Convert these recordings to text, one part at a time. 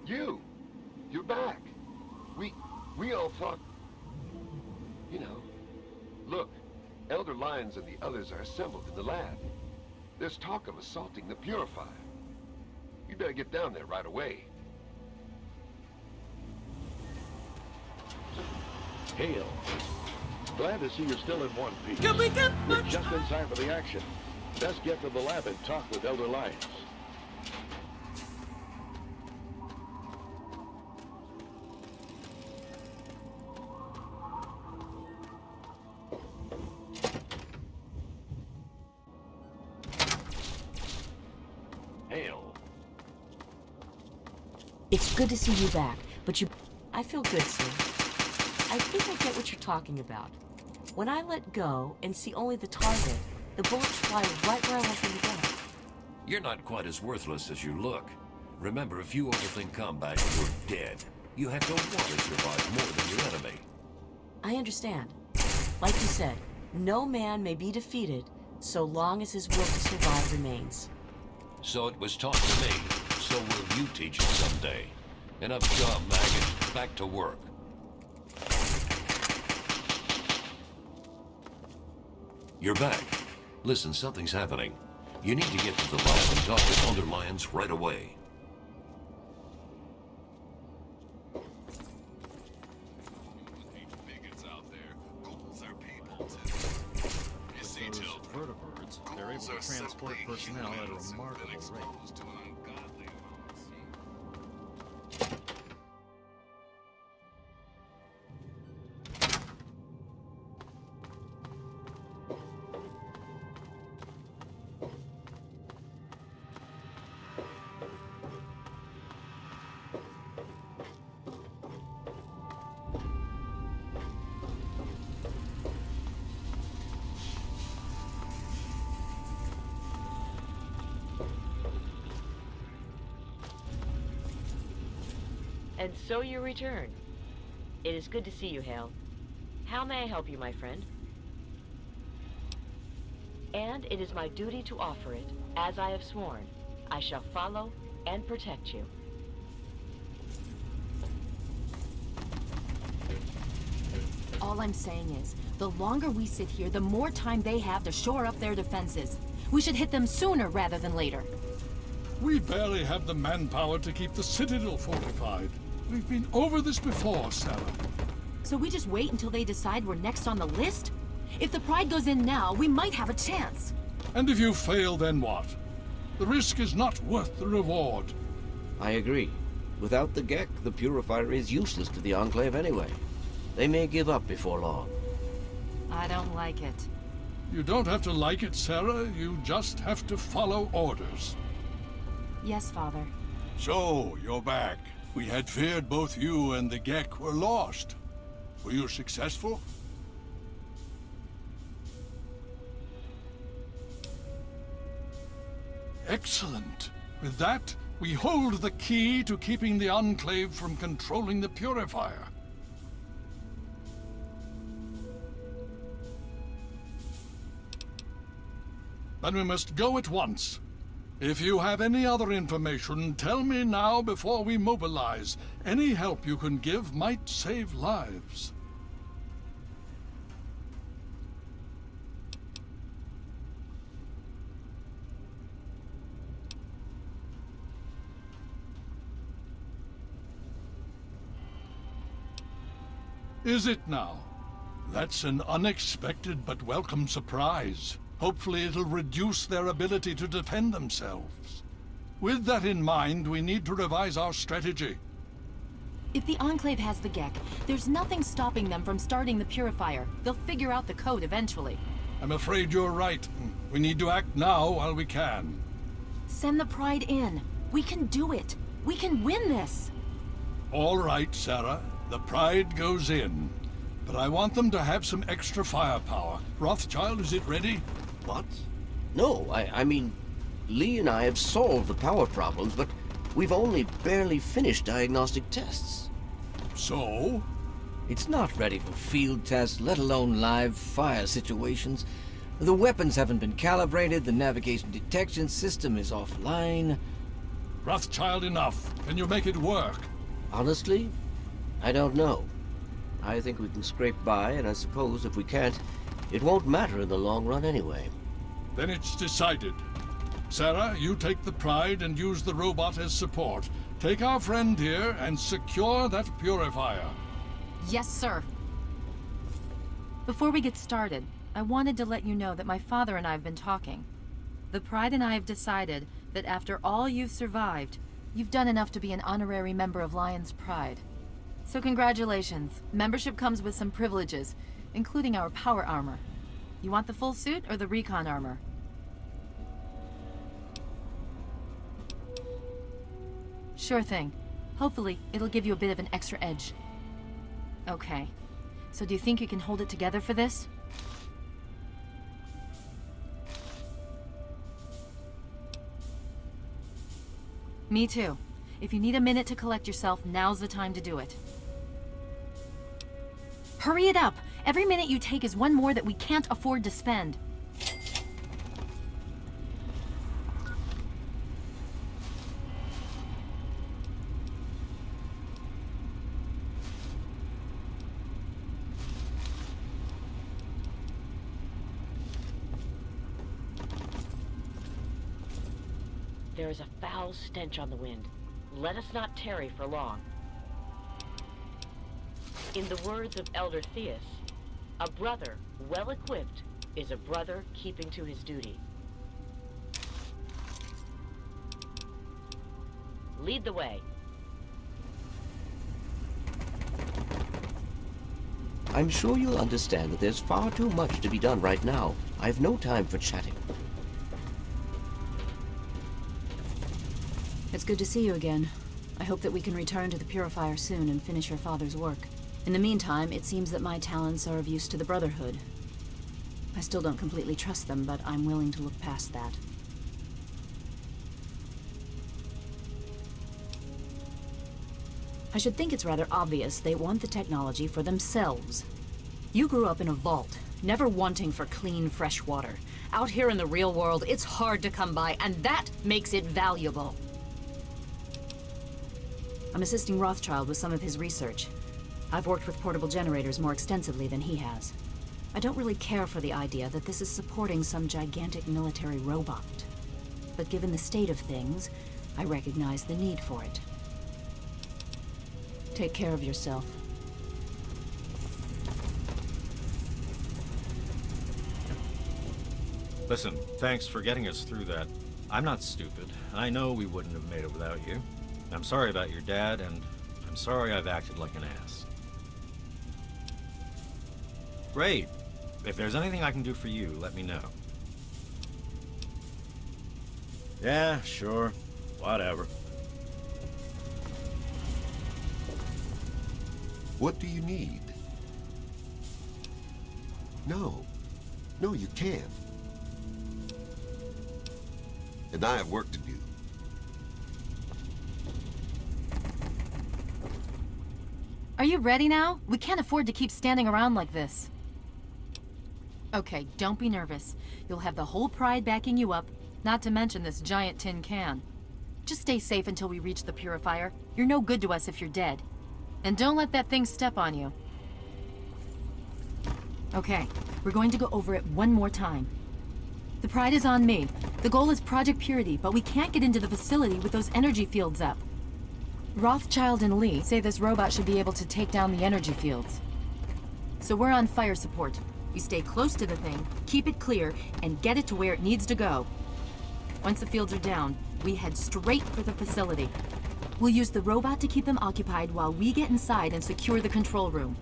You're back. We all thought, you know. Look, Elder Lyons and the others are assembled in the lab. There's talk of assaulting the Purifier. You better get down there right away. Hail. Glad to see you're still in one piece. Can we get We're much just in time for the action. Best get to the lab and talk with Elder Lyons. Hail. It's good to see you back, but you... I feel good, sir. I think I get what you're talking about. When I let go and see only the target, the bullets fly right where I want them to go. You're not quite as worthless as you look. Remember, if you overthink combat, you're dead. You have to want to survive more than your enemy. I understand. Like you said, no man may be defeated so long as his will to survive remains. So it was taught to me. So will you teach it someday. Enough job, maggot. Back to work. You're back. Listen, something's happening. You need to get to the lab and talk to Elder Lyons right away. Vertibirds, they're able to transport personnel at a remarkable rate. And so you return. It is good to see you, Hale. How may I help you, my friend? And it is my duty to offer it, as I have sworn. I shall follow and protect you. All I'm saying is, the longer we sit here, the more time they have to shore up their defenses. We should hit them sooner rather than later. We barely have the manpower to keep the Citadel fortified. We've been over this before, Sarah. So we just wait until they decide we're next on the list? If the Pride goes in now, we might have a chance. And if you fail, then what? The risk is not worth the reward. I agree. Without the Gek, the Purifier is useless to the Enclave anyway. They may give up before long. I don't like it. You don't have to like it, Sarah. You just have to follow orders. Yes, Father. So, you're back. We had feared both you and the Gek were lost. Were you successful? Excellent. With that, we hold the key to keeping the Enclave from controlling the Purifier. Then we must go at once. If you have any other information, tell me now before we mobilize. Any help you can give might save lives. Is it now? That's an unexpected but welcome surprise. Hopefully it'll reduce their ability to defend themselves. With that in mind, we need to revise our strategy. If the Enclave has the Gek, there's nothing stopping them from starting the Purifier. They'll figure out the code eventually. I'm afraid you're right. We need to act now while we can. Send the Pride in. We can do it. We can win this. All right, Sarah. The Pride goes in. But I want them to have some extra firepower. Rothschild, is it ready? What? No, I mean, Lee and I have solved the power problems, but we've only barely finished diagnostic tests. So? It's not ready for field tests, let alone live fire situations. The weapons haven't been calibrated, the navigation detection system is offline. Rothschild, enough. Can you make it work? Honestly, I don't know. I think we can scrape by, and I suppose if we can't, it won't matter in the long run anyway. Then it's decided. Sarah, you take the Pride and use the robot as support. Take our friend here and secure that purifier. Yes, sir. Before we get started, I wanted to let you know that my father and I have been talking. The Pride and I have decided that after all you've survived, you've done enough to be an honorary member of Lion's Pride. So congratulations. Membership comes with some privileges, including our power armor. You want the full suit or the recon armor? Sure thing. Hopefully, it'll give you a bit of an extra edge. Okay. So do you think you can hold it together for this? Me too. If you need a minute to collect yourself, now's the time to do it. Hurry it up! Every minute you take is one more that we can't afford to spend. There is a foul stench on the wind. Let us not tarry for long. In the words of Elder Theus, a brother well equipped is a brother keeping to his duty. Lead the way. I'm sure you'll understand that there's far too much to be done right now. I've no time for chatting. It's good to see you again. I hope that we can return to the Purifier soon and finish your father's work. In the meantime, it seems that my talents are of use to the Brotherhood. I still don't completely trust them, but I'm willing to look past that. I should think it's rather obvious they want the technology for themselves. You grew up in a vault, never wanting for clean, fresh water. Out here in the real world, it's hard to come by, and that makes it valuable. I'm assisting Rothschild with some of his research. I've worked with portable generators more extensively than he has. I don't really care for the idea that this is supporting some gigantic military robot. But given the state of things, I recognize the need for it. Take care of yourself. Listen, thanks for getting us through that. I'm not stupid. I know we wouldn't have made it without you. I'm sorry about your dad, and I'm sorry I've acted like an ass. Great. If there's anything I can do for you, let me know. Yeah, sure. Whatever. What do you need? No. No, you can't. And I have work to do. Are you ready now? We can't afford to keep standing around like this. Okay, don't be nervous. You'll have the whole Pride backing you up, not to mention this giant tin can. Just stay safe until we reach the Purifier. You're no good to us if you're dead. And don't let that thing step on you. Okay, we're going to go over it one more time. The Pride is on me. The goal is Project Purity, but we can't get into the facility with those energy fields up. Rothschild and Lee say this robot should be able to take down the energy fields. So we're on fire support. We stay close to the thing, keep it clear, and get it to where it needs to go. Once the fields are down, we head straight for the facility. We'll use the robot to keep them occupied while we get inside and secure the control room.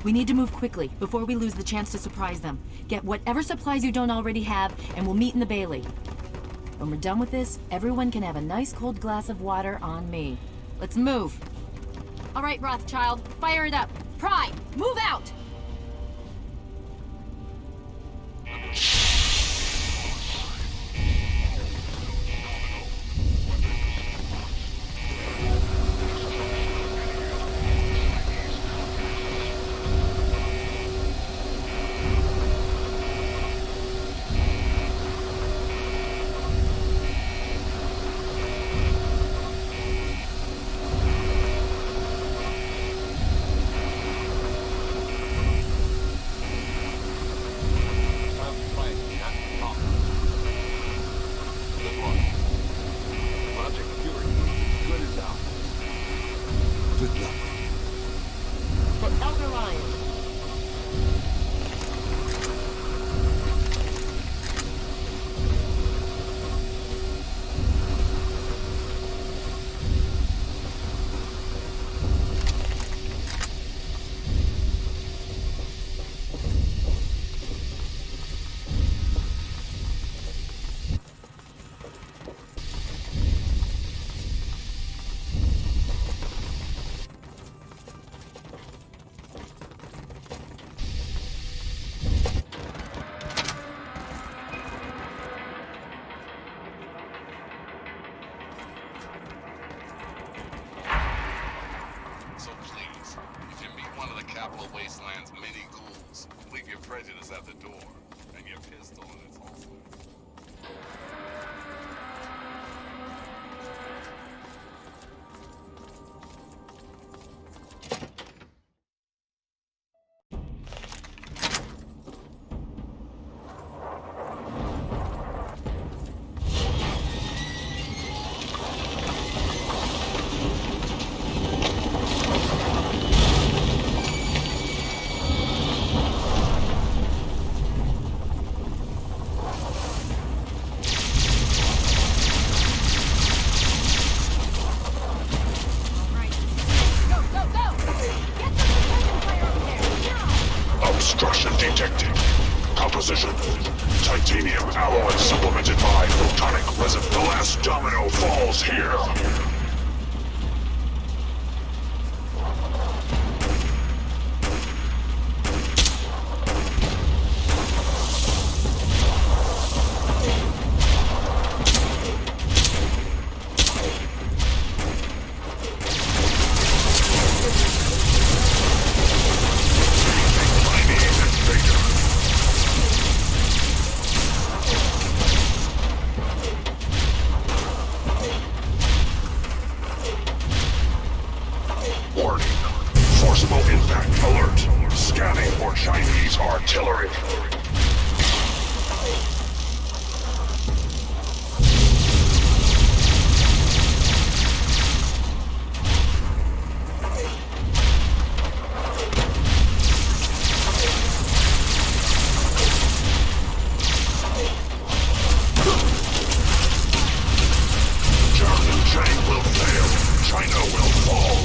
We need to move quickly before we lose the chance to surprise them. Get whatever supplies you don't already have, and we'll meet in the Bailey. When we're done with this, everyone can have a nice cold glass of water on me. Let's move. All right, Rothschild, fire it up. Pride, move out! Capital Wasteland's many ghouls. Leave your prejudice at the door, and your pistol in its holster. Obstruction detected. Composition: titanium alloy supplemented by photonic resin. The last domino falls here. Warning. Forcible impact alert. Scanning for Chinese artillery. German Chang will fail. China will fall.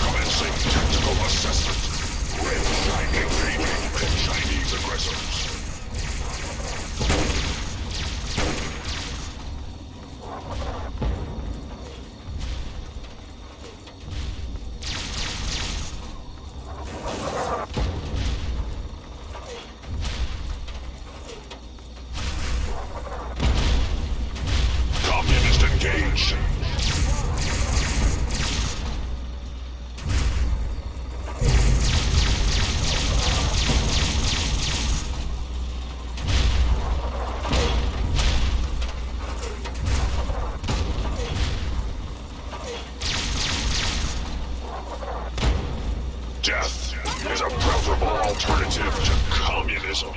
Commencing tactical assessment. Red China engaging with Chinese aggressors. Communist engaged. Death is a preferable alternative to communism.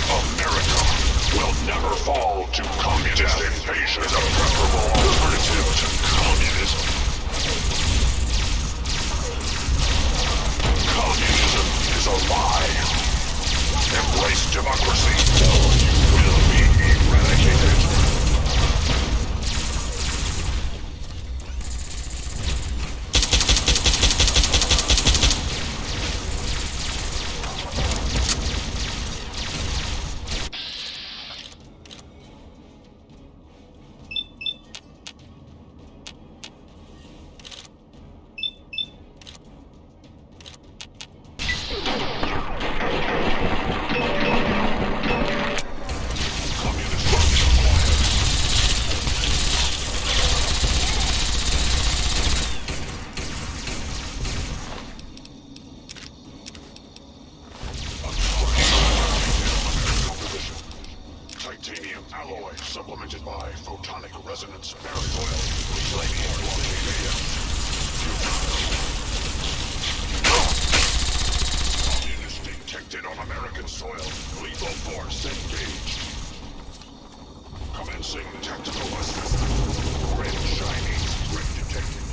America will never fall to communist invasion. Is a preferable alternative to communism. Communism is a lie. Embrace democracy, or you will be eradicated. Titanium alloy supplemented by photonic resonance bearing oil. Reclaiming Guadalajara. Communist detected on American soil. Lethal force engaged. Commencing tactical assessment. Red Chinese threat detected.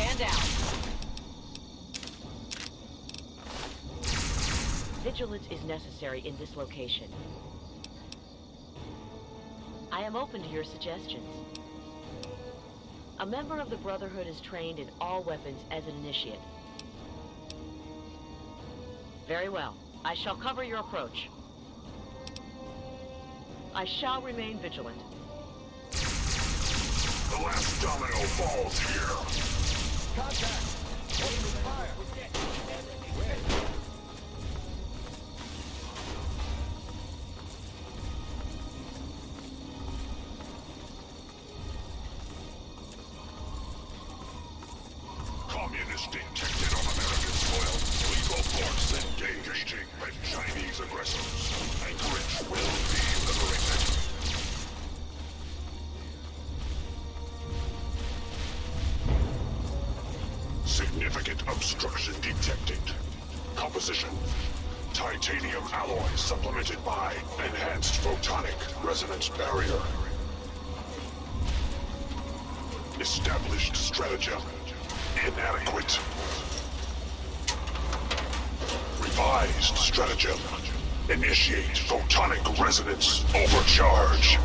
Stand down. Vigilance is necessary in this location. I am open to your suggestions. A member of the Brotherhood is trained in all weapons as an initiate. Very well. I shall cover your approach. I shall remain vigilant. The last domino falls here. Contact! Opening fire! Communist detected on American soil. Lethal force engaging with Chinese aggressors. Anchorage will be liberated. Significant obstruction detected. Composition: titanium alloy supplemented by enhanced photonic resonance barrier. Established stratagem inadequate. Revised stratagem. Initiate photonic resonance overcharge.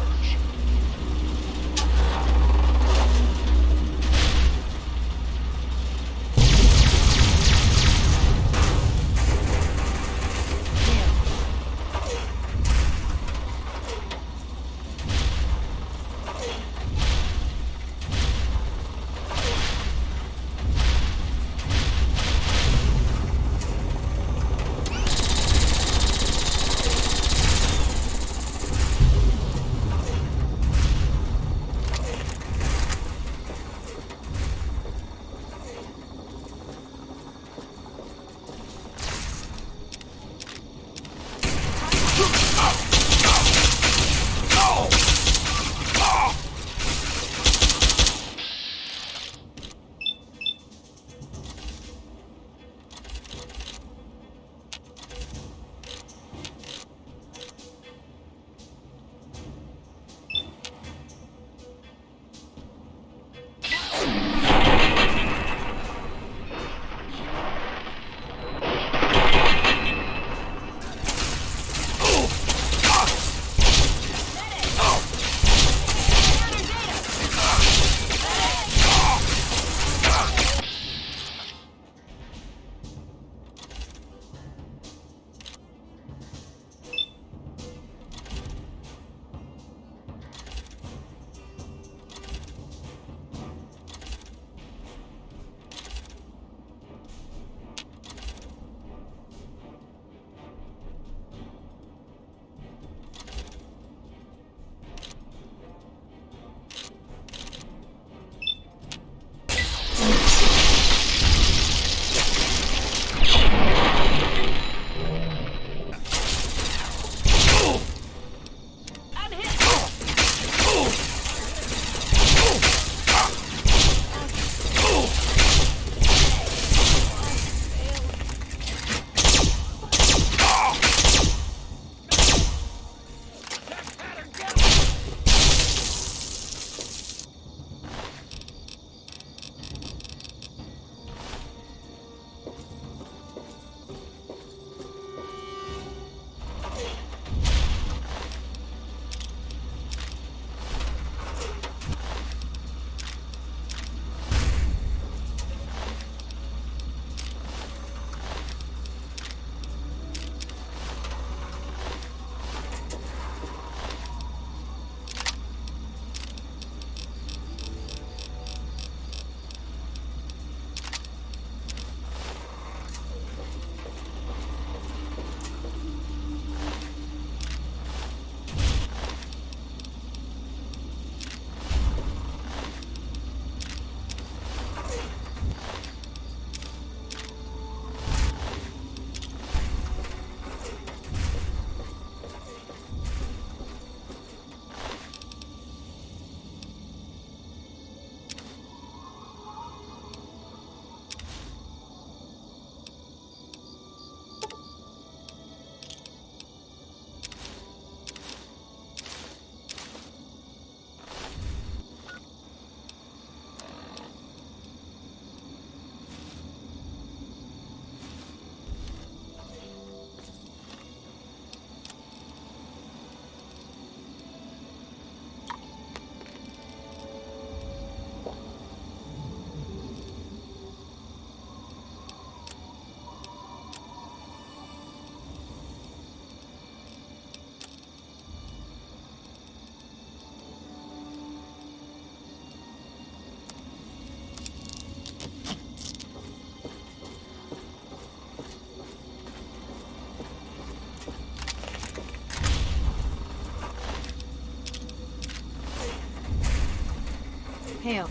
Hale,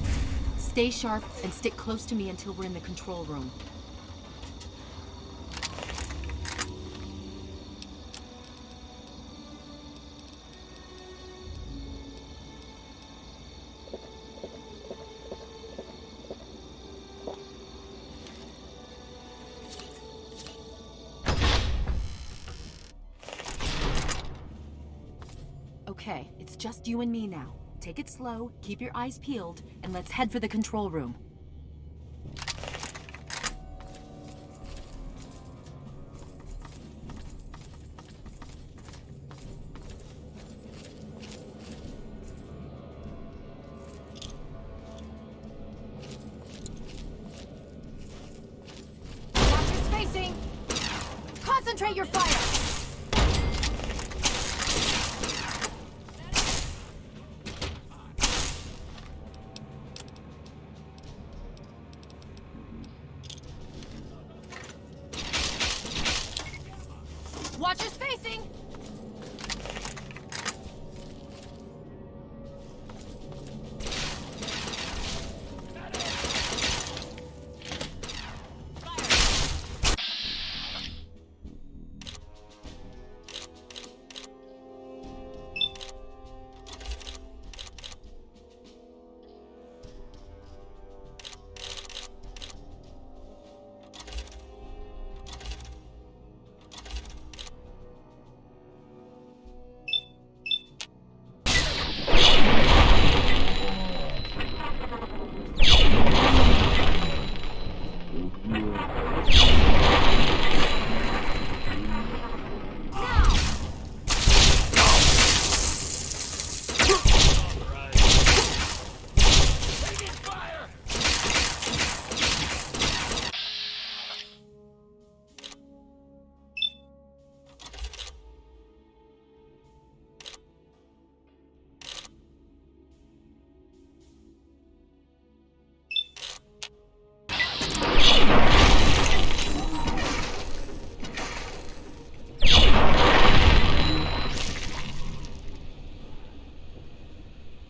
stay sharp and stick close to me until we're in the control room. Okay, it's just you and me now. Take it slow, keep your eyes peeled, and let's head for the control room. Watch your spacing! Concentrate your fire! Watch your spacing!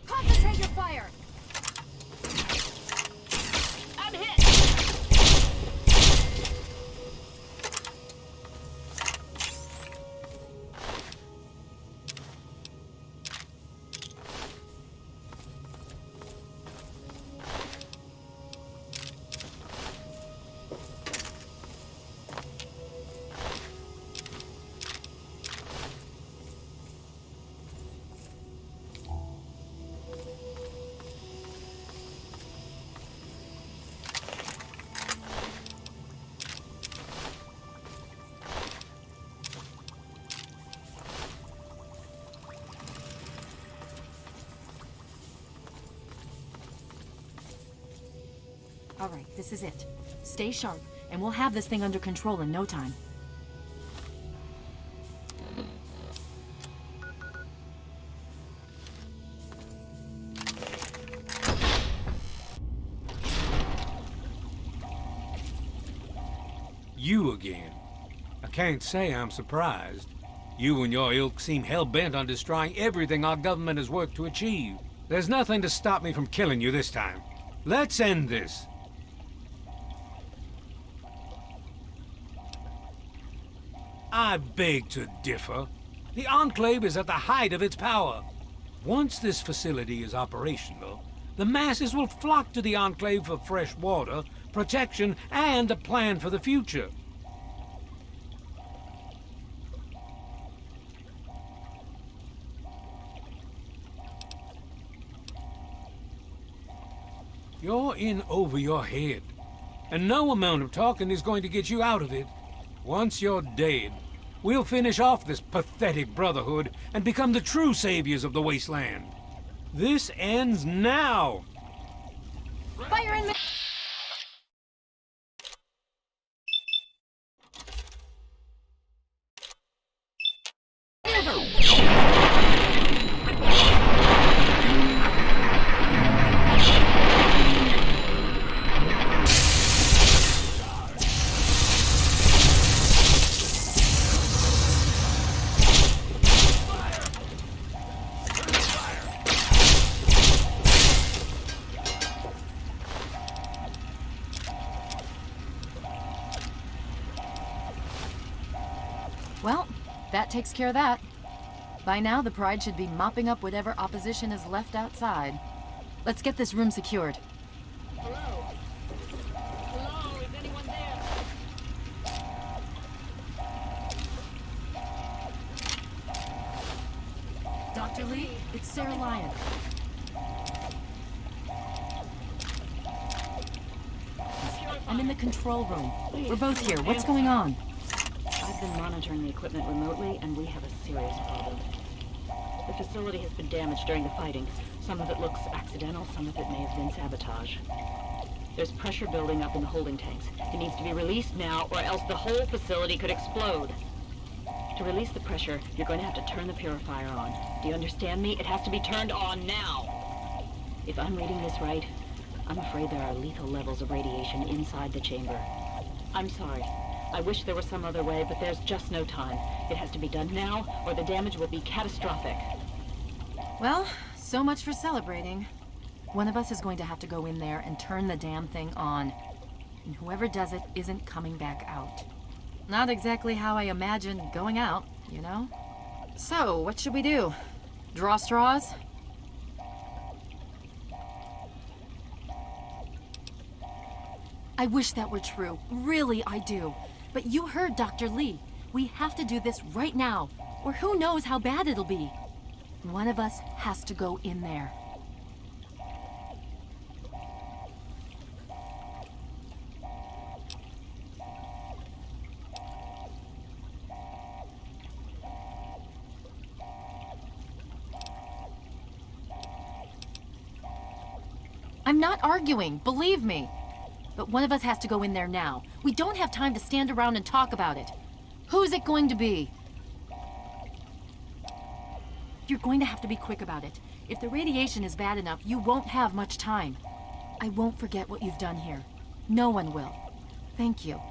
Concentrate your fire! I'm hit! All right, this is it. Stay sharp, and we'll have this thing under control in no time. You again. I can't say I'm surprised. You and your ilk seem hell-bent on destroying everything our government has worked to achieve. There's nothing to stop me from killing you this time. Let's end this. I beg to differ. The Enclave is at the height of its power. Once this facility is operational, the masses will flock to the Enclave for fresh water, protection, and a plan for the future. You're in over your head, and no amount of talking is going to get you out of it. Once you're dead, we'll finish off this pathetic brotherhood and become the true saviors of the wasteland. This ends now! Fire in the... Well, that takes care of that. By now, the Pride should be mopping up whatever opposition is left outside. Let's get this room secured. Hello? Hello? Is anyone there? Dr. Lee, it's Sarah Lyon. I'm in the control room. We're both here. What's going on? I've been monitoring the equipment remotely, and we have a serious problem. The facility has been damaged during the fighting. Some of it looks accidental, some of it may have been sabotage. There's pressure building up in the holding tanks. It needs to be released now, or else the whole facility could explode. To release the pressure, you're going to have to turn the purifier on. Do you understand me? It has to be turned on now. If I'm reading this right, I'm afraid there are lethal levels of radiation inside the chamber. I'm sorry. I wish there was some other way, but there's just no time. It has to be done now, or the damage will be catastrophic. Well, so much for celebrating. One of us is going to have to go in there and turn the damn thing on. And whoever does it isn't coming back out. Not exactly how I imagined going out, you know? So, what should we do? Draw straws? I wish that were true. Really, I do. But you heard Dr. Lee. We have to do this right now, or who knows how bad it'll be. One of us has to go in there. I'm not arguing, believe me. But one of us has to go in there now. We don't have time to stand around and talk about it. Who's it going to be? You're going to have to be quick about it. If the radiation is bad enough, you won't have much time. I won't forget what you've done here. No one will. Thank you.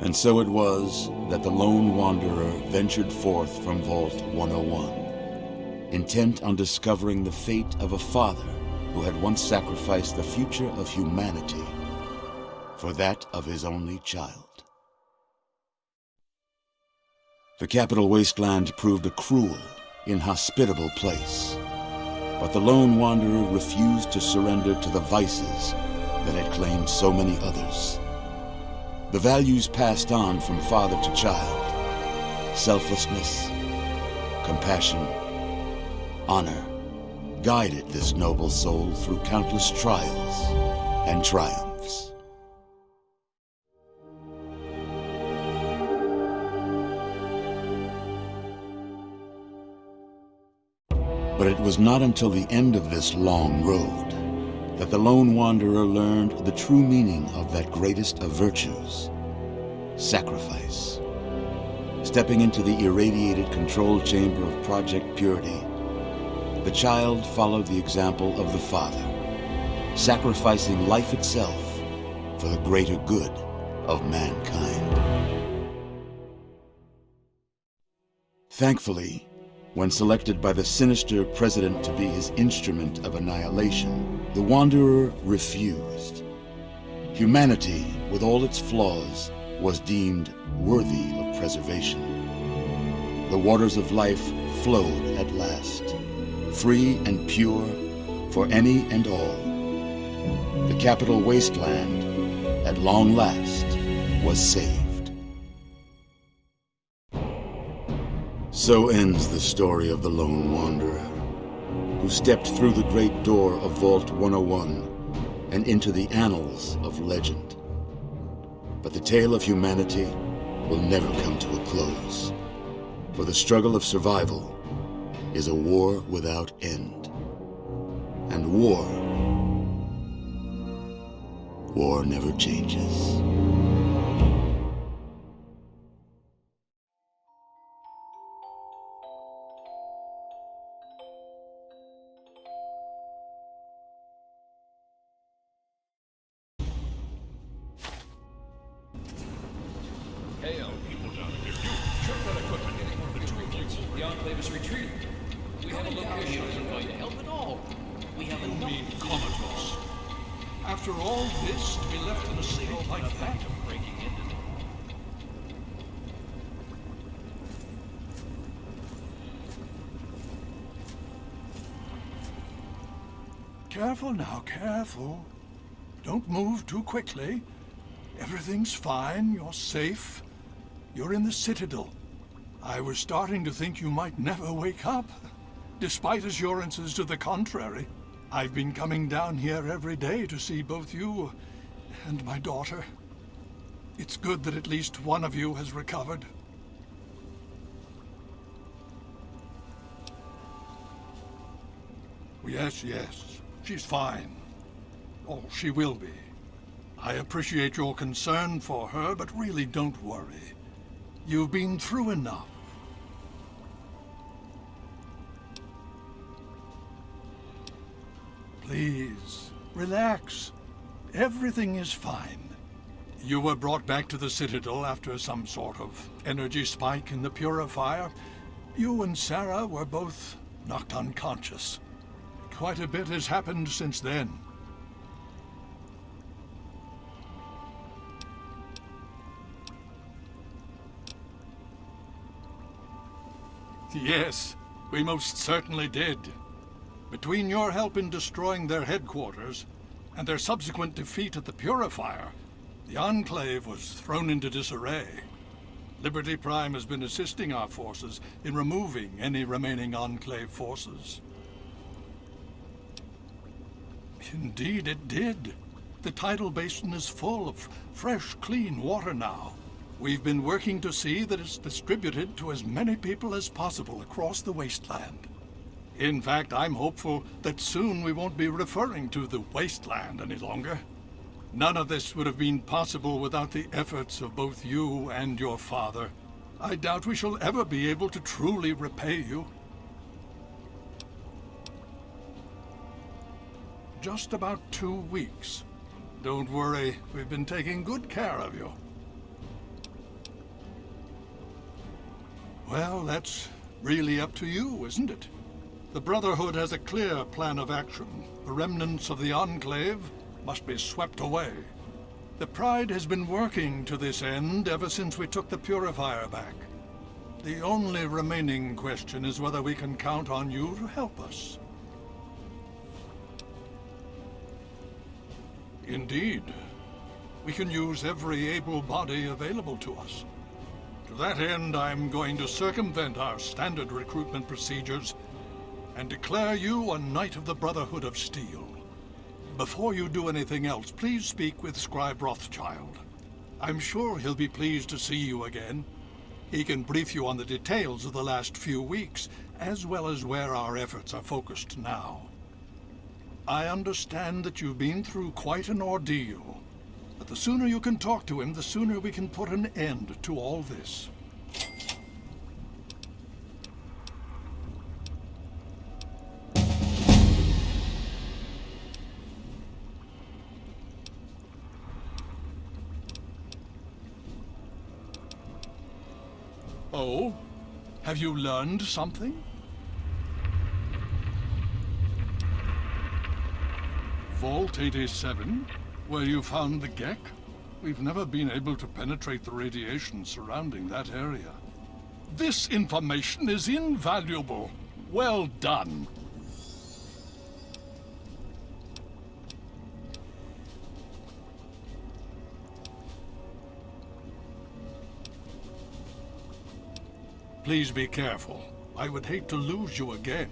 And so it was that the lone wanderer ventured forth from Vault 101, intent on discovering the fate of a father who had once sacrificed the future of humanity for that of his only child. The Capital Wasteland proved a cruel, inhospitable place, but the lone wanderer refused to surrender to the vices that had claimed so many others. The values passed on from father to child, selflessness, compassion, honor, guided this noble soul through countless trials and triumphs. But it was not until the end of this long road that the lone wanderer learned the true meaning of that greatest of virtues, sacrifice. Stepping into the irradiated control chamber of Project Purity, the child followed the example of the father, sacrificing life itself for the greater good of mankind. Thankfully, when selected by the sinister president to be his instrument of annihilation, the Wanderer refused. Humanity, with all its flaws, was deemed worthy of preservation. The waters of life flowed at last, free and pure for any and all. The Capital Wasteland, at long last, was saved. So ends the story of the Lone Wanderer, who stepped through the great door of Vault 101 and into the annals of legend. But the tale of humanity will never come to a close, for the struggle of survival is a war without end. And war never changes. Hail, people down here. You, check that equipment. The two of you. The Enclave is retreating. We have a location isn't going to help at all. We have enough. You mean Comatose? After all this, to be left in a cell like that? Breaking into them. Careful now, careful. Don't move too quickly. Everything's fine, you're safe. You're in the Citadel. I was starting to think you might never wake up. Despite assurances to the contrary, I've been coming down here every day to see both you and my daughter. It's good that at least one of you has recovered. Yes, she's fine. Oh, she will be. I appreciate your concern for her, but really don't worry. You've been through enough. Please, relax. Everything is fine. You were brought back to the Citadel after some sort of energy spike in the purifier. You and Sarah were both knocked unconscious. Quite a bit has happened since then. Yes, we most certainly did. Between your help in destroying their headquarters and their subsequent defeat at the Purifier, the Enclave was thrown into disarray. Liberty Prime has been assisting our forces in removing any remaining Enclave forces. Indeed, it did. The tidal basin is full of fresh, clean water now. We've been working to see that it's distributed to as many people as possible across the wasteland. In fact, I'm hopeful that soon we won't be referring to the wasteland any longer. None of this would have been possible without the efforts of both you and your father. I doubt we shall ever be able to truly repay you. Just about 2 weeks. Don't worry, we've been taking good care of you. Well, that's really up to you, isn't it? The Brotherhood has a clear plan of action. The remnants of the Enclave must be swept away. The Pride has been working to this end ever since we took the Purifier back. The only remaining question is whether we can count on you to help us. Indeed. We can use every able body available to us. To that end, I'm going to circumvent our standard recruitment procedures and declare you a Knight of the Brotherhood of Steel. Before you do anything else, please speak with Scribe Rothschild. I'm sure he'll be pleased to see you again. He can brief you on the details of the last few weeks, as well as where our efforts are focused now. I understand that you've been through quite an ordeal, but the sooner you can talk to him, the sooner we can put an end to all this. Oh? Have you learned something? Vault 87? Where you found the Gek? We've never been able to penetrate the radiation surrounding that area. This information is invaluable. Well done. Please be careful. I would hate to lose you again.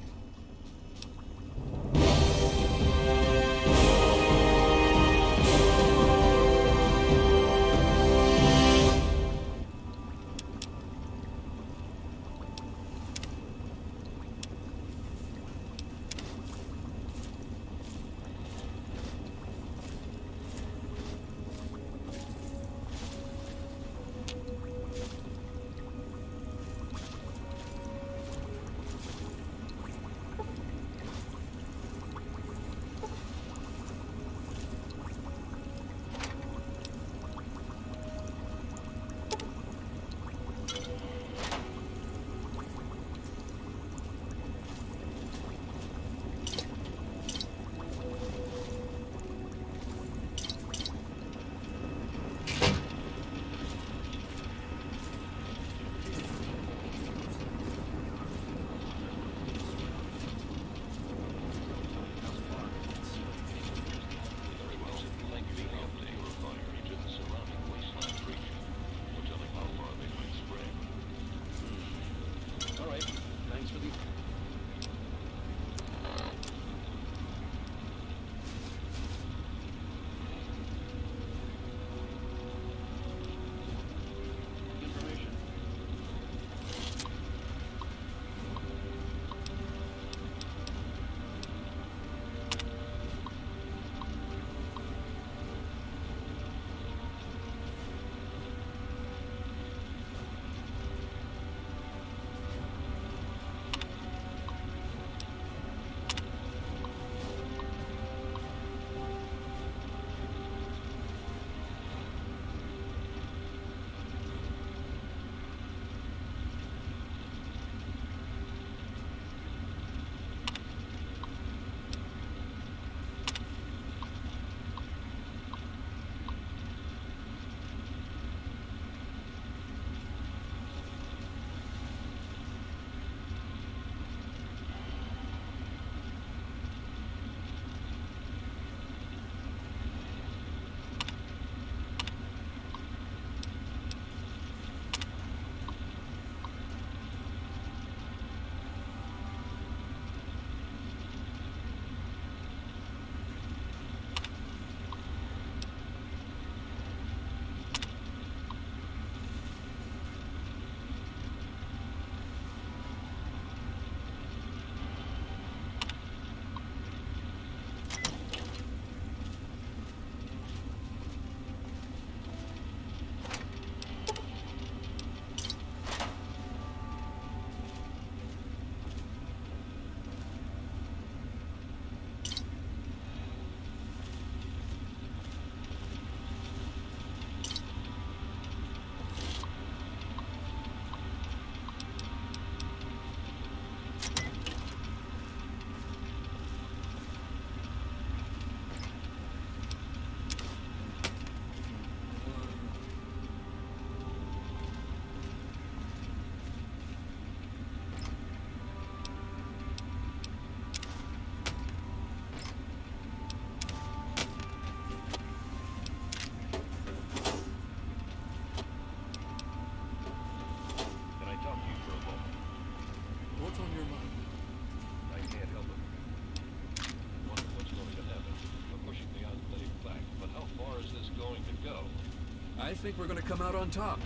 I think we're gonna come out on top.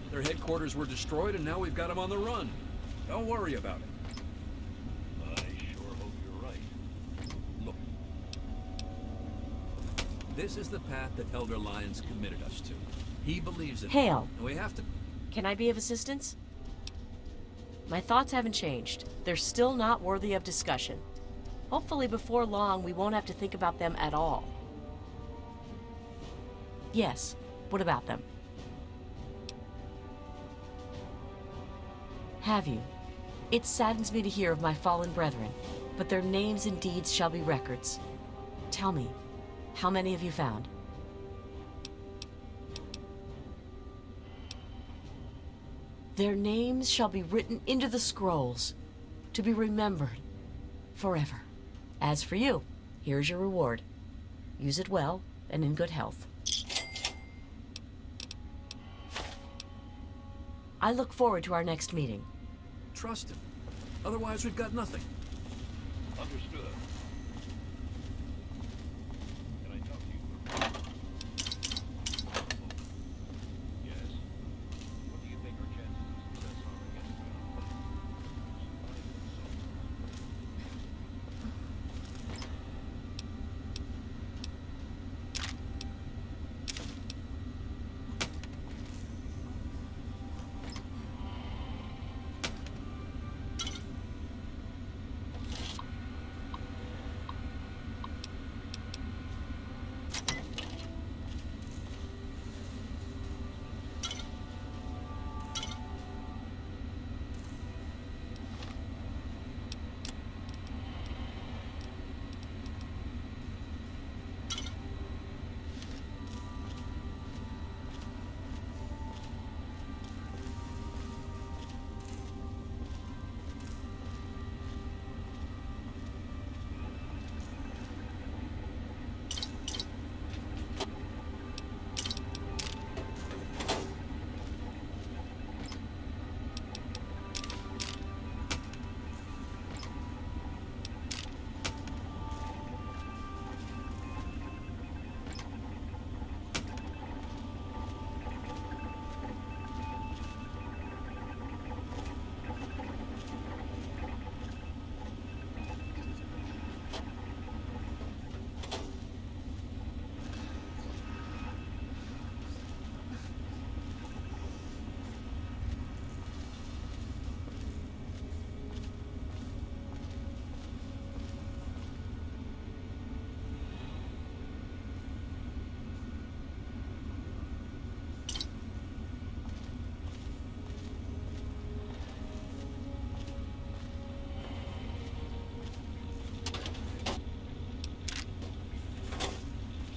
Their headquarters were destroyed, and now we've got them on the run. Don't worry about it. I sure hope you're right. Look. This is the path that Elder Lyons committed us to. He believes in Hale. and we have to... Can I be of assistance? My thoughts haven't changed. They're still not worthy of discussion. Hopefully before long, we won't have to think about them at all. Yes, what about them? Have you? It saddens me to hear of my fallen brethren, but their names and deeds shall be records. Tell me, how many have you found? Their names shall be written into the scrolls, to be remembered forever. As for you, here's your reward. Use it well and in good health. I look forward to our next meeting. Trust him. Otherwise, we've got nothing. Understood. Can I talk to you? Yes. What do you think our chances of success are against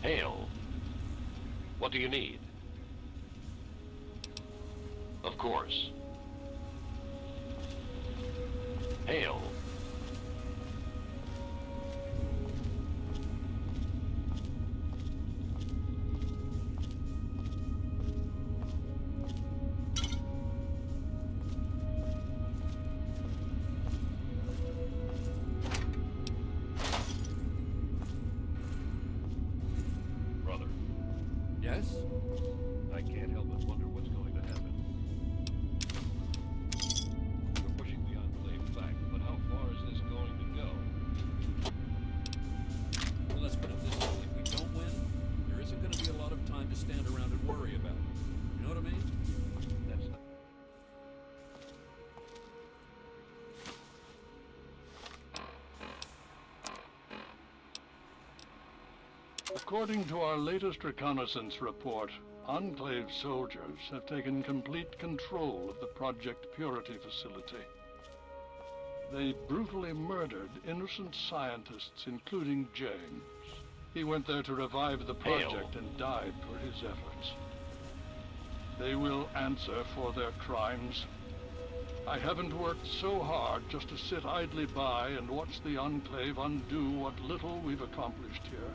Hale, what do you need? Of course. Hale. Brother, Yes? I can't help but wonder what's going to happen. We're pushing the Enclave back, but how far is this going to go? Well, let's put it this way. If we don't win, there isn't going to be a lot of time to stand around and worry about it. You know what I mean? That's not... According to our latest reconnaissance report, Enclave soldiers have taken complete control of the Project Purity facility. They brutally murdered innocent scientists, including James. He went there to revive the project and died for his efforts. They will answer for their crimes. I haven't worked so hard just to sit idly by and watch the Enclave undo what little we've accomplished here.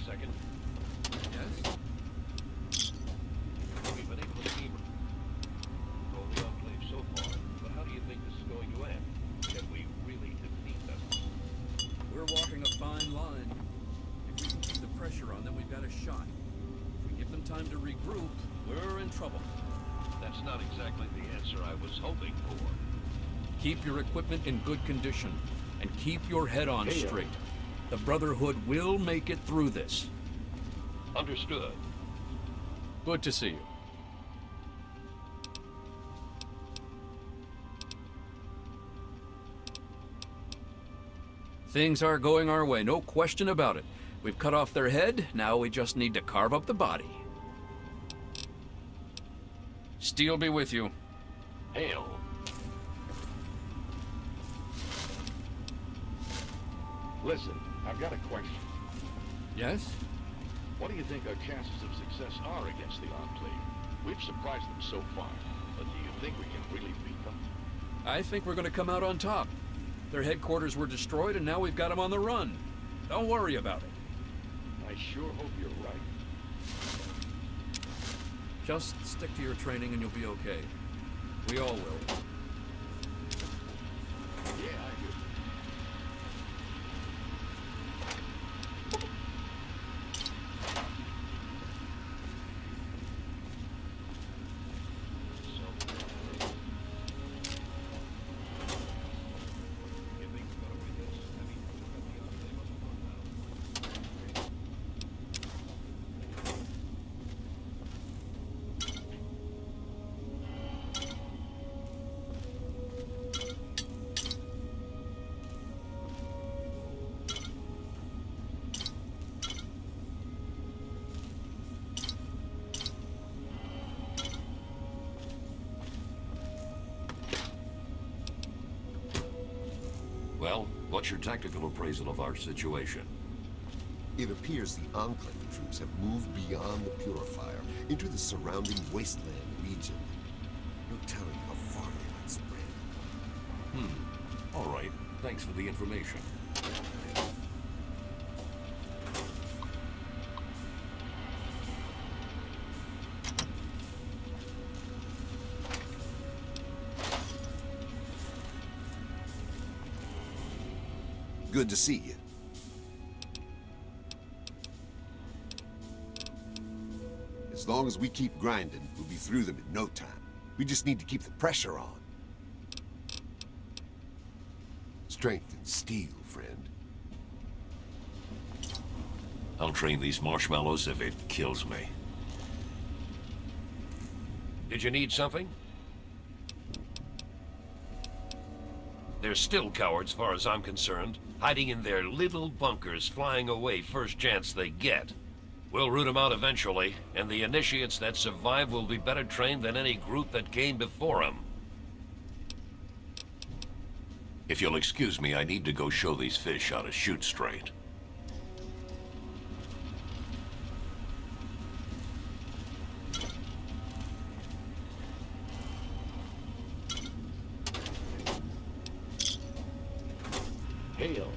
second. Yes? We've been able to see control the Enclave so far, but how do you think this is going to end? Can we really defeat them? We're walking a fine line. If we can keep the pressure on them, we've got a shot. If we give them time to regroup, we're in trouble. That's not exactly the answer I was hoping for. Keep your equipment in good condition, and keep your head on Hey, straight. The Brotherhood will make it through this. Understood. Good to see you. Things are going our way, no question about it. We've cut off their head, now we just need to carve up the body. Steel be with you. Hail. Listen, I've got a question. Yes? What do you think our chances of success are against the Enclave? We've surprised them so far, but do you think we can really beat them? I think we're gonna come out on top. Their headquarters were destroyed, and now we've got them on the run. Don't worry about it. I sure hope you're right. Just stick to your training and you'll be okay. We all will. Yeah, I do. Well, what's your tactical appraisal of our situation? It appears the Enclave troops have moved beyond the Purifier into the surrounding wasteland region. No telling how far they might spread. All right. Thanks for the information. Good to see you. As long as we keep grinding, we'll be through them in no time. We just need to keep the pressure on. Strength and steel, friend. I'll train these marshmallows if it kills me. Did you need something? They're still cowards, far as I'm concerned, hiding in their little bunkers, flying away first chance they get. We'll root them out eventually, and the initiates that survive will be better trained than any group that came before them. If you'll excuse me, I need to go show these fish how to shoot straight. Hail.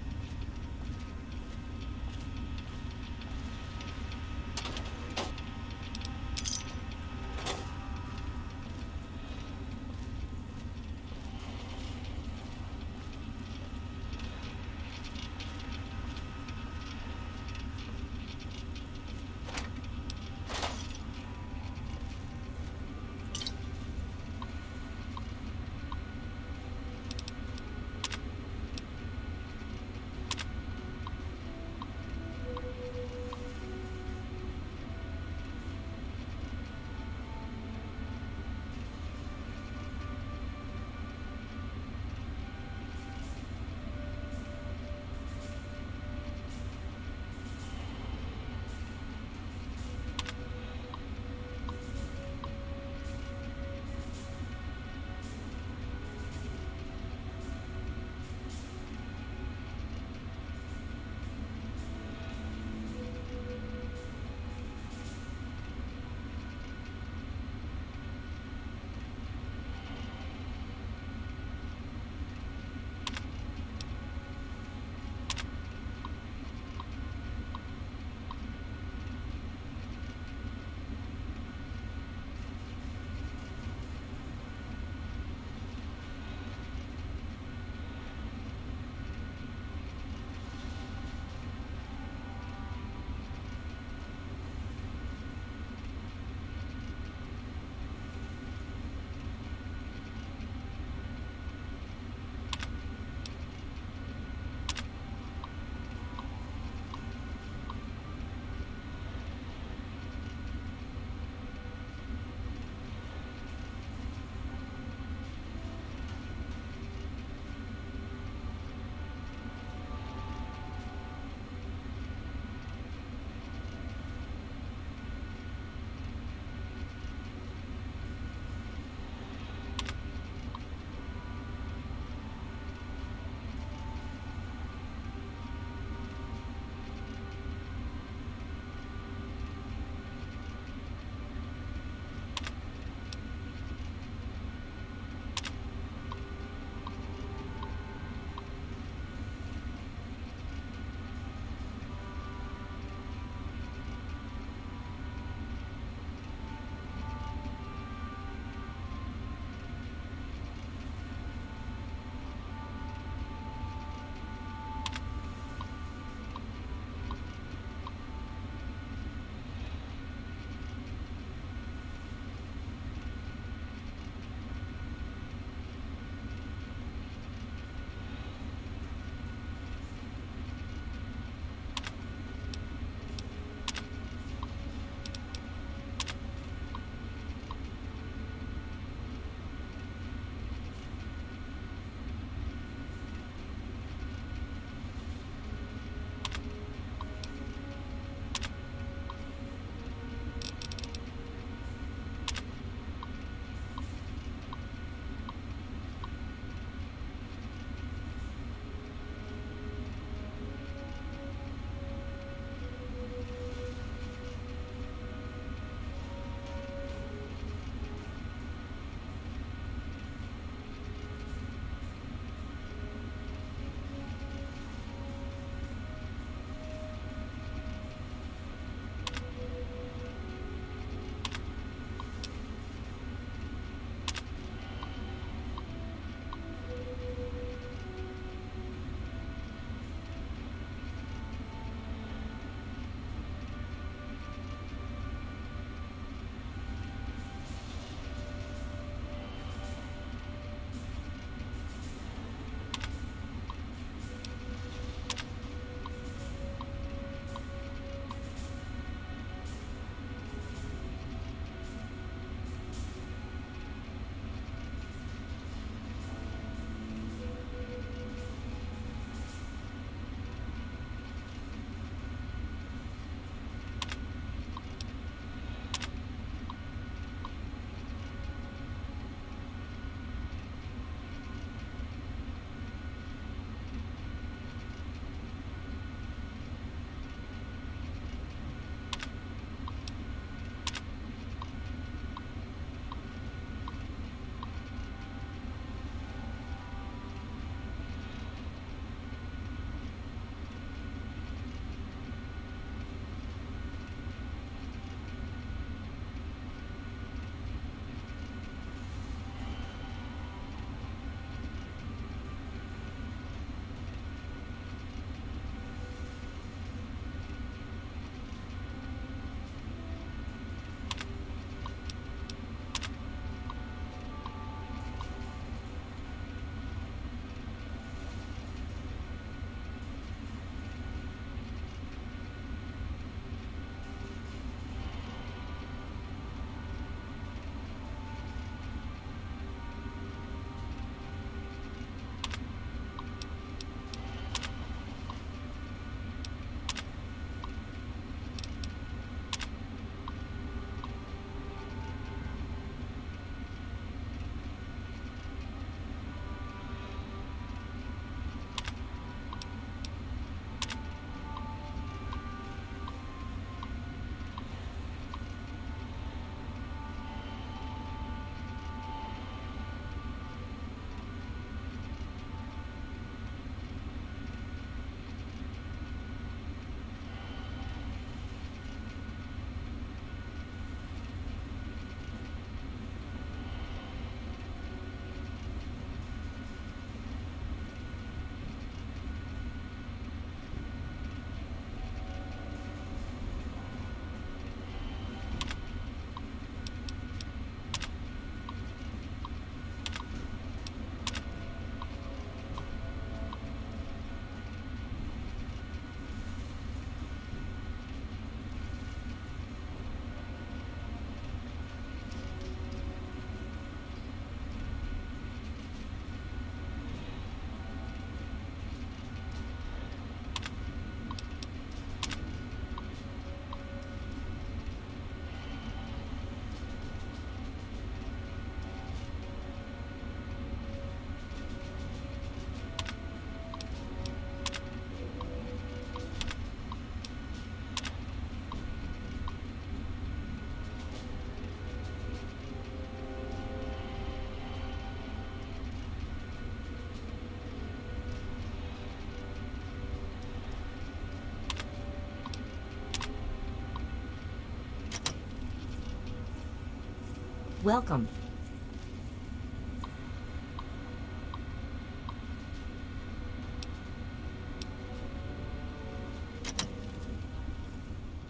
welcome.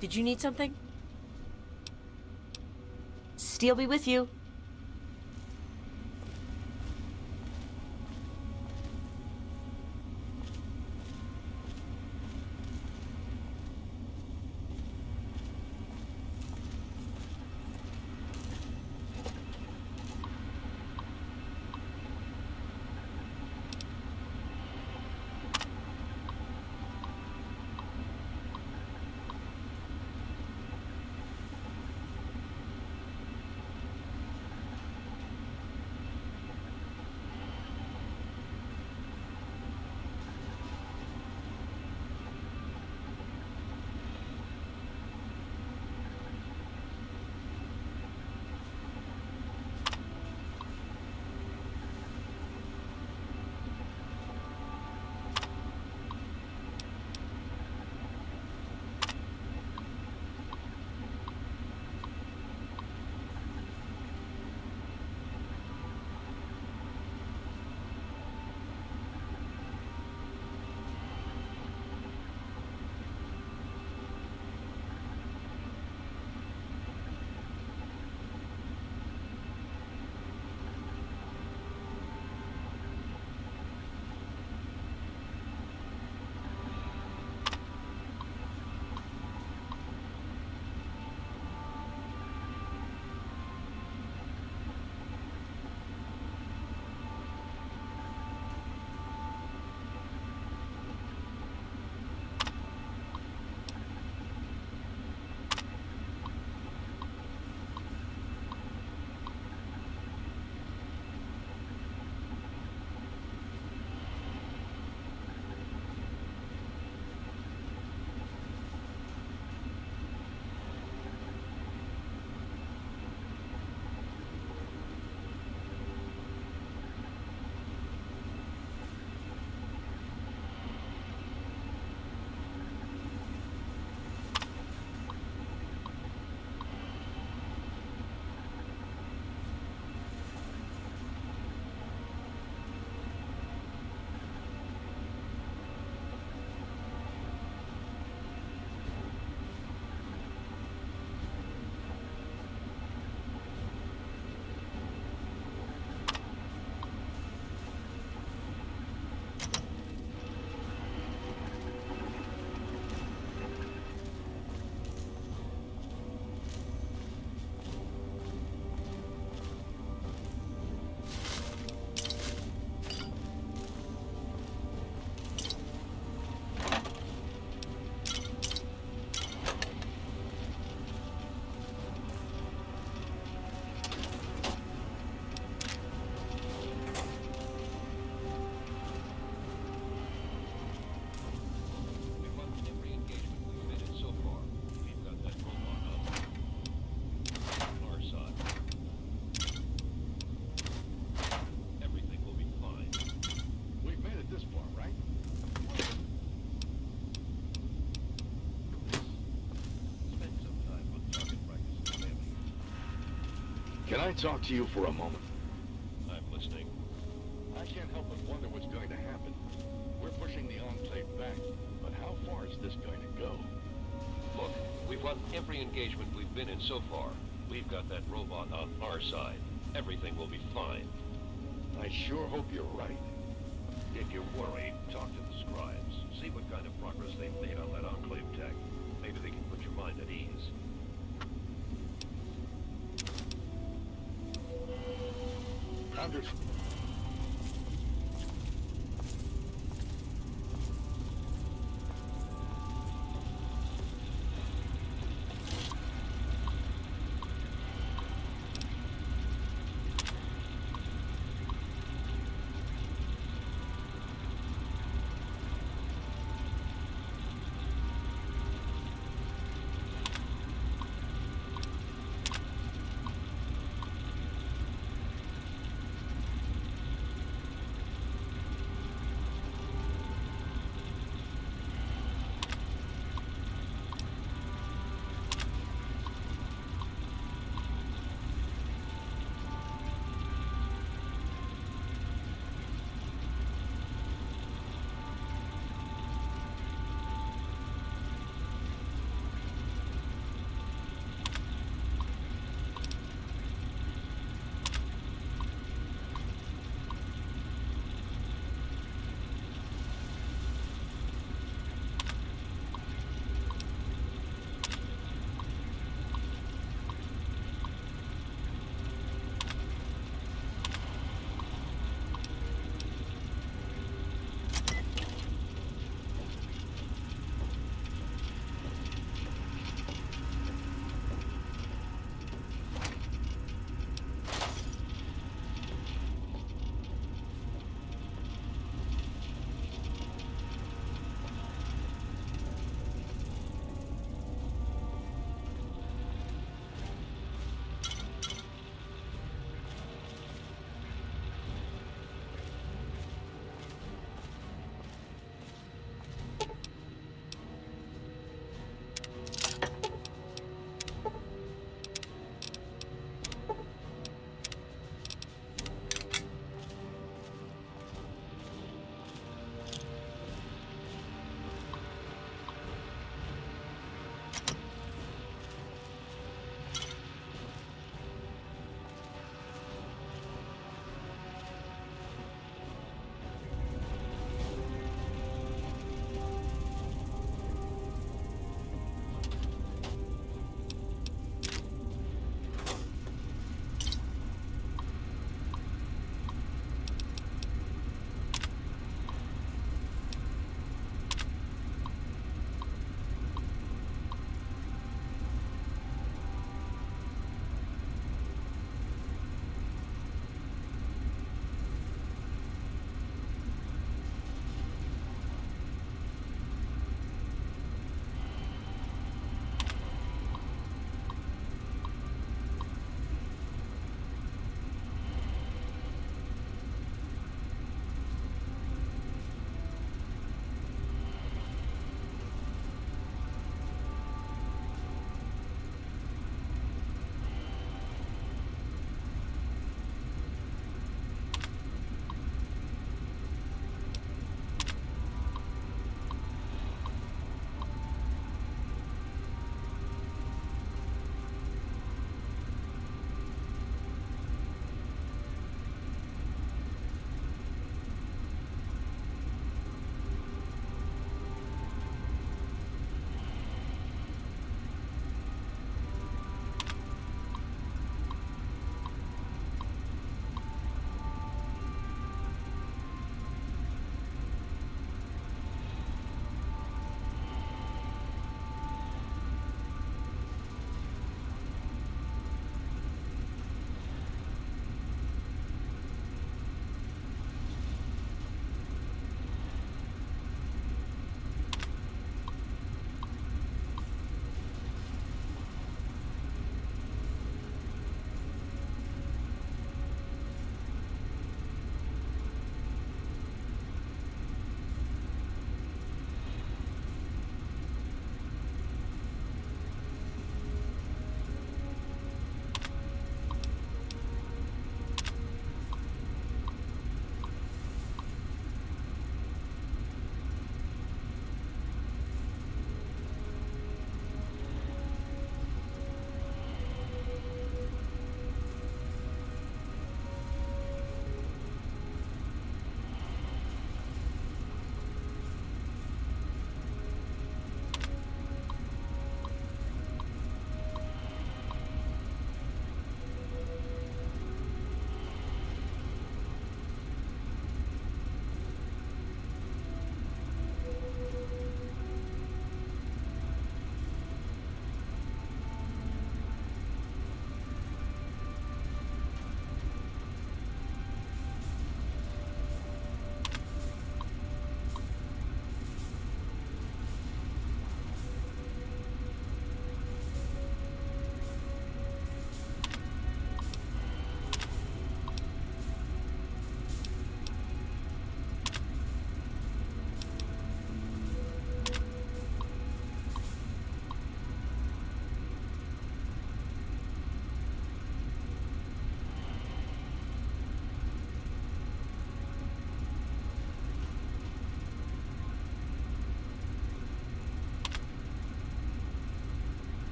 Did you need something? Steel be with you. Can I talk to you for a moment? I'm listening. I can't help but wonder what's going to happen. We're pushing the Enclave back, but how far is this going to go? Look, we've won every engagement we've been in so far. We've got that robot on our side. Everything will be fine. I sure hope you're right. If you're worried, talk to the scribes. See what kind of progress they've made on that Enclave tech. Maybe they can put your mind at ease. Understood.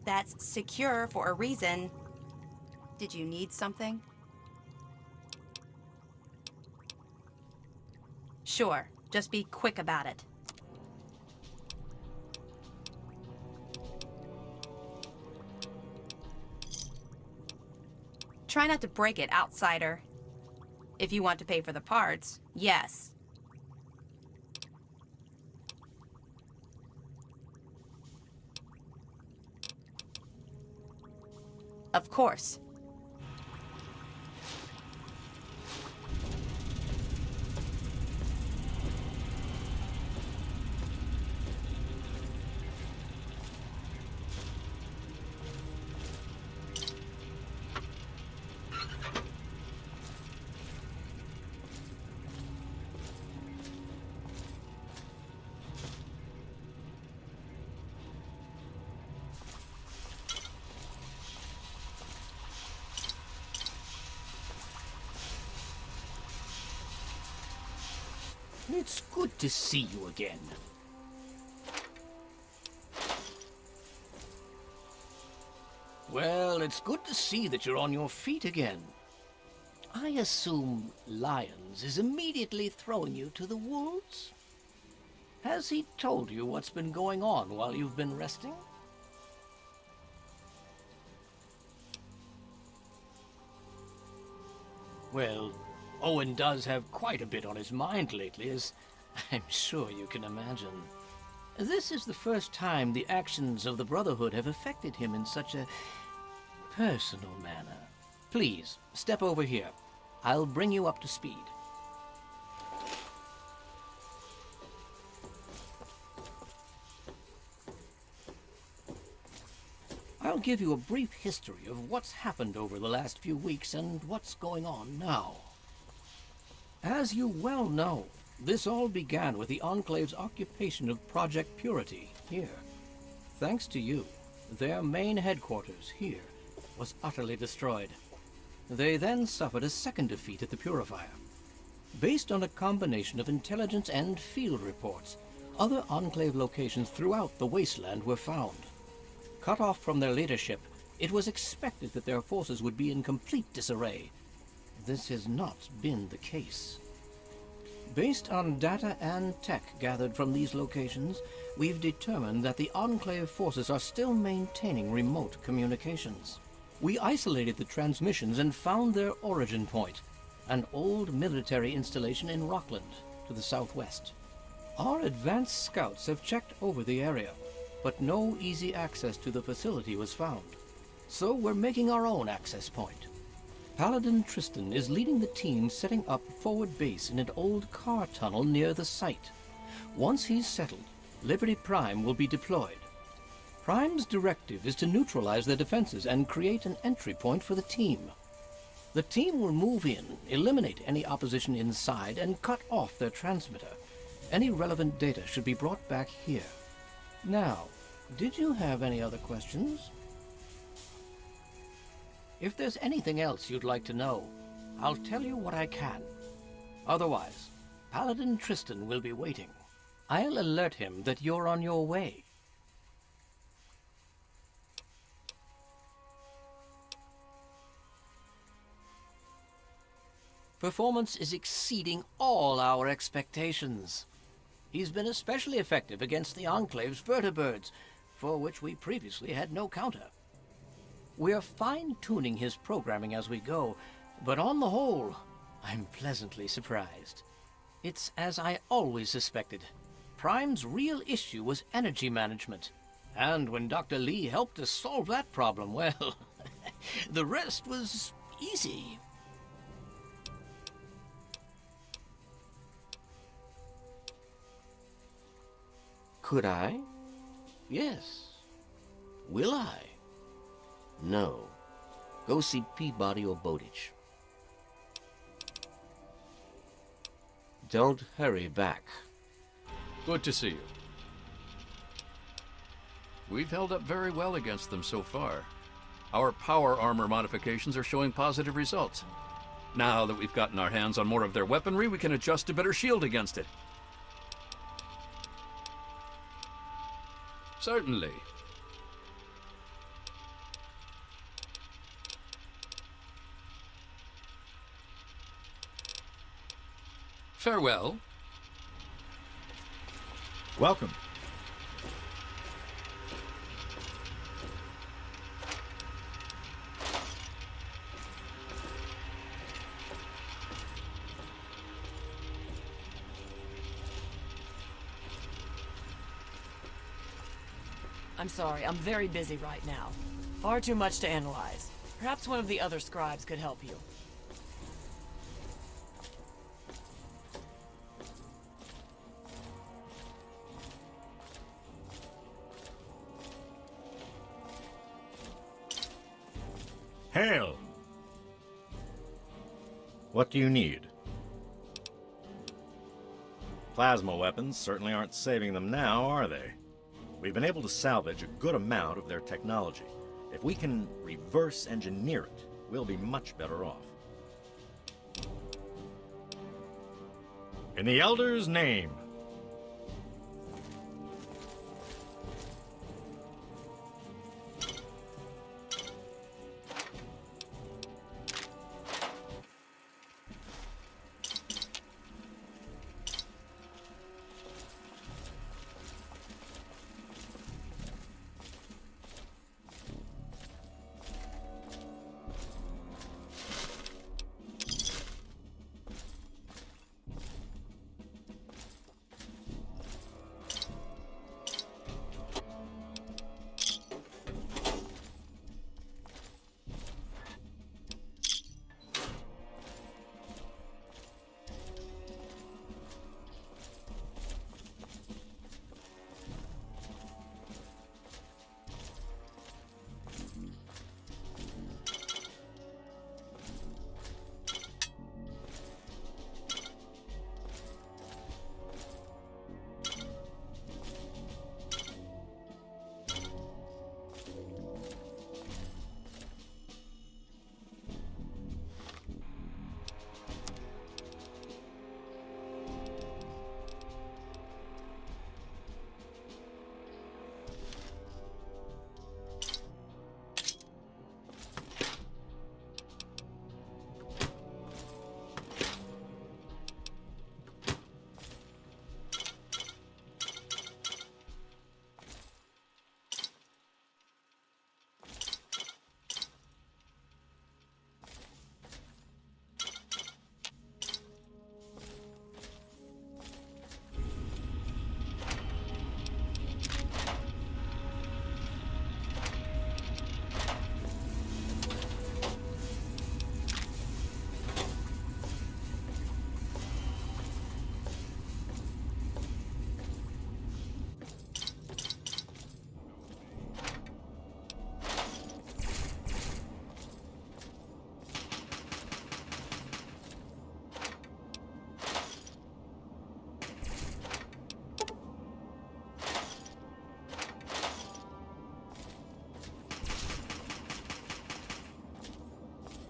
That's secure for a reason. Did you need something? Sure, just be quick about it. Try not to break it, outsider. If you want to pay for the parts, yes. Of course. It's good to see you again. Well, it's good to see that you're on your feet again. I assume Lyons is immediately throwing you to the wolves? Has he told you what's been going on while you've been resting? Well, Owen does have quite a bit on his mind lately, as I'm sure you can imagine. This is the first time the actions of the Brotherhood have affected him in such a personal manner. Please, step over here. I'll bring you up to speed. I'll give you a brief history of what's happened over the last few weeks and what's going on now. As you well know, this all began with the Enclave's occupation of Project Purity here. Thanks to you, their main headquarters here was utterly destroyed. They then suffered a second defeat at the Purifier. Based on a combination of intelligence and field reports, other Enclave locations throughout the wasteland were found. Cut off from their leadership, it was expected that their forces would be in complete disarray. This has not been the case. Based on data and tech gathered from these locations, we've determined that the Enclave forces are still maintaining remote communications. We isolated the transmissions and found their origin point, an old military installation in Rockland, to the southwest. Our advanced scouts have checked over the area, but no easy access to the facility was found. So we're making our own access point. Paladin Tristan is leading the team setting up forward base in an old car tunnel near the site. Once he's settled, Liberty Prime will be deployed. Prime's directive is to neutralize their defenses and create an entry point for the team. The team will move in, eliminate any opposition inside, and cut off their transmitter. Any relevant data should be brought back here. Now, did you have any other questions? If there's anything else you'd like to know, I'll tell you what I can. Otherwise, Paladin Tristan will be waiting. I'll alert him that you're on your way. Performance is exceeding all our expectations. He's been especially effective against the Enclave's vertibirds, for which we previously had no counter. We're fine-tuning his programming as we go, but on the whole, I'm pleasantly surprised. It's as I always suspected. Prime's real issue was energy management. And when Dr. Lee helped us solve that problem, well, the rest was easy. Could I? Yes. Will I? No. Go see Peabody or Bowditch. Don't hurry back. Good to see you. We've held up very well against them so far. Our power armor modifications are showing positive results. Now that we've gotten our hands on more of their weaponry, we can adjust a better shield against it. Certainly. Farewell. Welcome. I'm sorry, I'm very busy right now. Far too much to analyze. Perhaps one of the other scribes could help you. Hail! What do you need? Plasma weapons certainly aren't saving them now, are they? We've been able to salvage a good amount of their technology. If we can reverse engineer it, we'll be much better off. In the Elder's name.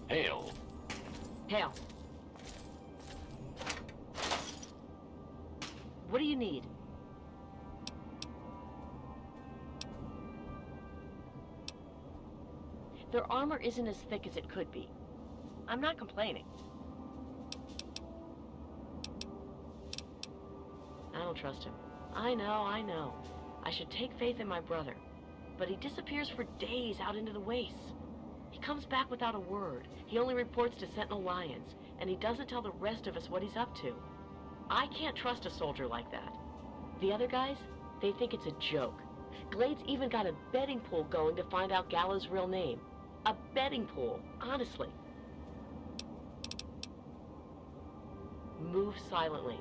Hail. Hail. What do you need? Their armor isn't as thick as it could be. I'm not complaining. I don't trust him. I know. I should take faith in my brother. But he disappears for days out into the wastes. He comes back without a word. He only reports to Sentinel Lyons, and he doesn't tell the rest of us what he's up to. I can't trust a soldier like that. The other guys, they think it's a joke. Glade's even got a betting pool going to find out Gallo's real name. A betting pool, honestly. Move silently.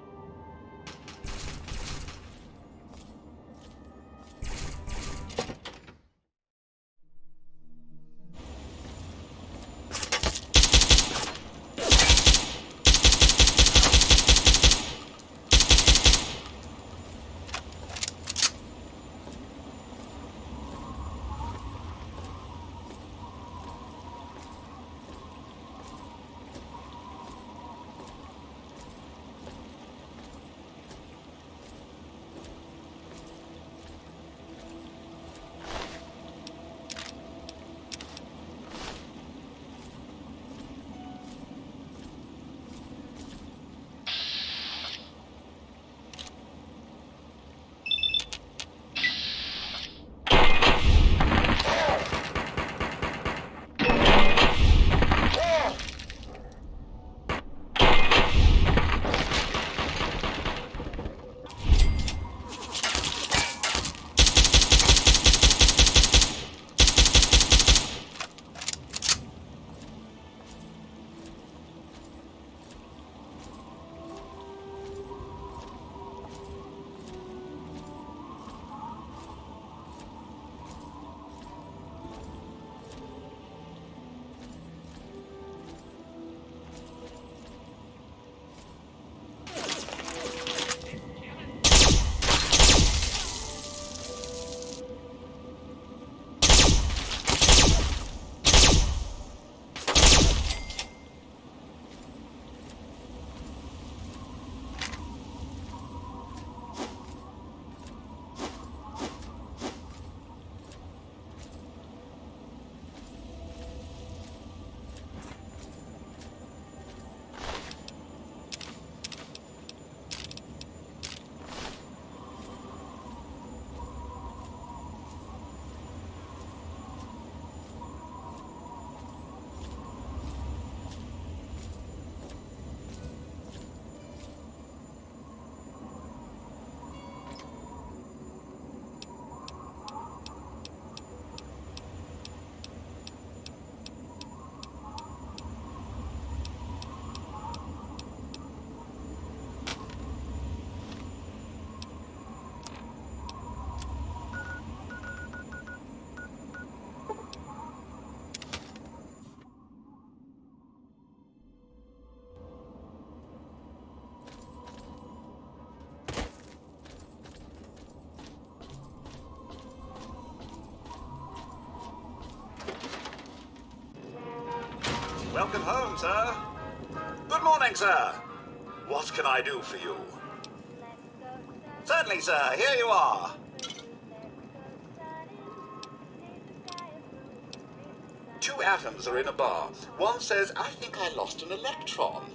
Welcome home, sir. Good morning, sir. What can I do for you? Certainly, sir. Here you are. Two atoms are in a bar. One says, I think I lost an electron.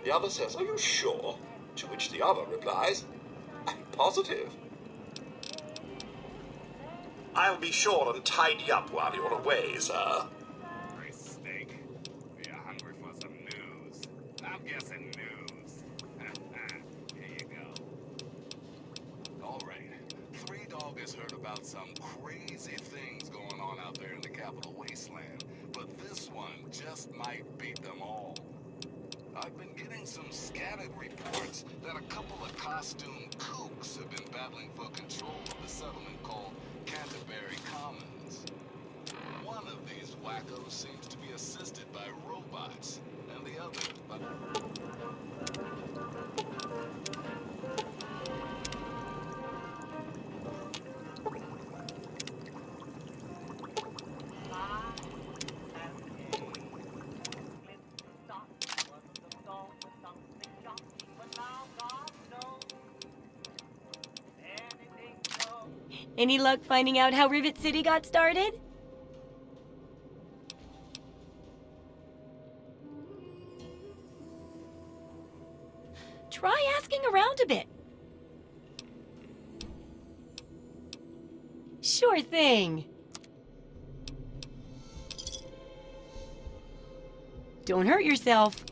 The other says, are you sure? To which the other replies, I'm positive. I'll be sure and tidy up while you're away, sir. Steak. You're hungry for some news. I'm guessing news. Here you go. All right. Three Dog has heard about some crazy things going on out there in the Capital Wasteland, but this one just might beat them all. I've been getting some scattered reports that a couple of costume kooks have been battling for control of the settlement called Canterbury Commons. One of these wackos seems to be assisted by robots, and the other by... Any luck finding out how Rivet City got started? Try asking around a bit. Sure thing. Don't hurt yourself.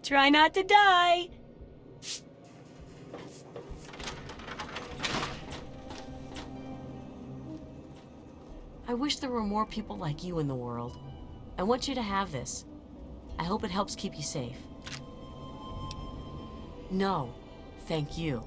Try not to die. I wish there were more people like you in the world. I want you to have this. I hope it helps keep you safe. No, thank you.